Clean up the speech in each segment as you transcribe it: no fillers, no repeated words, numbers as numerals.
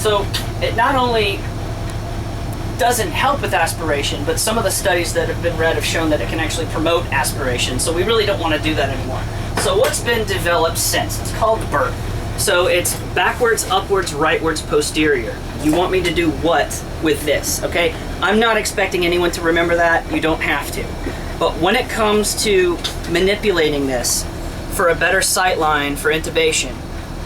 So it not only doesn't help with aspiration, but some of the studies that have been read have shown that it can actually promote aspiration. So we really don't want to do that anymore. So what's been developed since? It's called BERT. So it's backwards, upwards, rightwards, posterior. You want me to do what with this, okay? I'm not expecting anyone to remember that. You don't have to. But when it comes to manipulating this for a better sight line for intubation,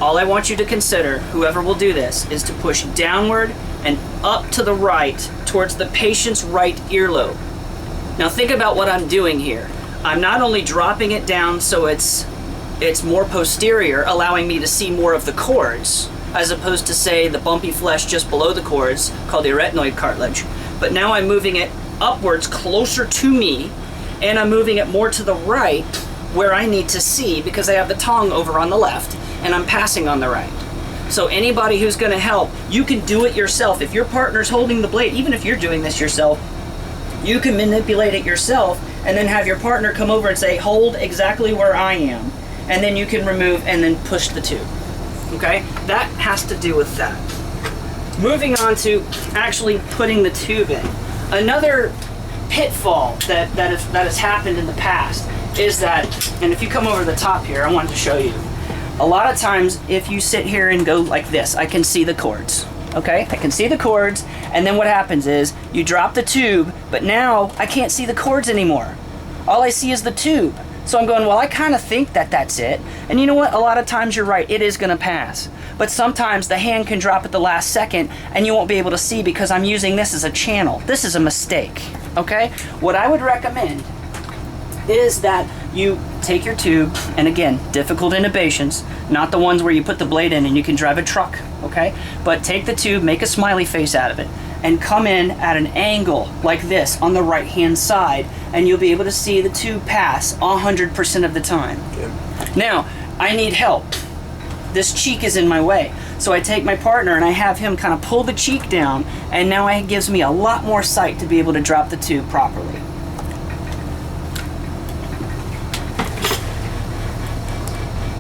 all I want you to consider, whoever will do this, is to push downward and up to the right towards the patient's right earlobe. Now think about what I'm doing here. I'm not only dropping it down so it's more posterior, allowing me to see more of the cords, as opposed to, say, the bumpy flesh just below the cords, called the arytenoid cartilage. But now I'm moving it upwards, closer to me, and I'm moving it more to the right, where I need to see, because I have the tongue over on the left, and I'm passing on the right. So anybody who's gonna help, you can do it yourself. If your partner's holding the blade, even if you're doing this yourself, you can manipulate it yourself, and then have your partner come over and say, hold exactly where I am. And then you can remove and then push the tube, okay? That has to do with that. Moving on to actually putting the tube in. Another pitfall that has happened in the past is that, and if you come over the top here, I wanted to show you. A lot of times, if you sit here and go like this, I can see the cords, okay? I can see the cords, and then what happens is, you drop the tube, but now I can't see the cords anymore. All I see is the tube. So I'm going, well, I kind of think that that's it. And you know what? A lot of times you're right, it is gonna pass. But sometimes the hand can drop at the last second and you won't be able to see because I'm using this as a channel. This is a mistake, okay? What I would recommend is that you take your tube, and again, difficult intubations, not the ones where you put the blade in and you can drive a truck, okay? But take the tube, make a smiley face out of it, and come in at an angle like this on the right hand side, and you'll be able to see the tube pass 100% of the time. Good. Now, I need help. This cheek is in my way. So I take my partner and I have him kind of pull the cheek down, and now it gives me a lot more sight to be able to drop the tube properly.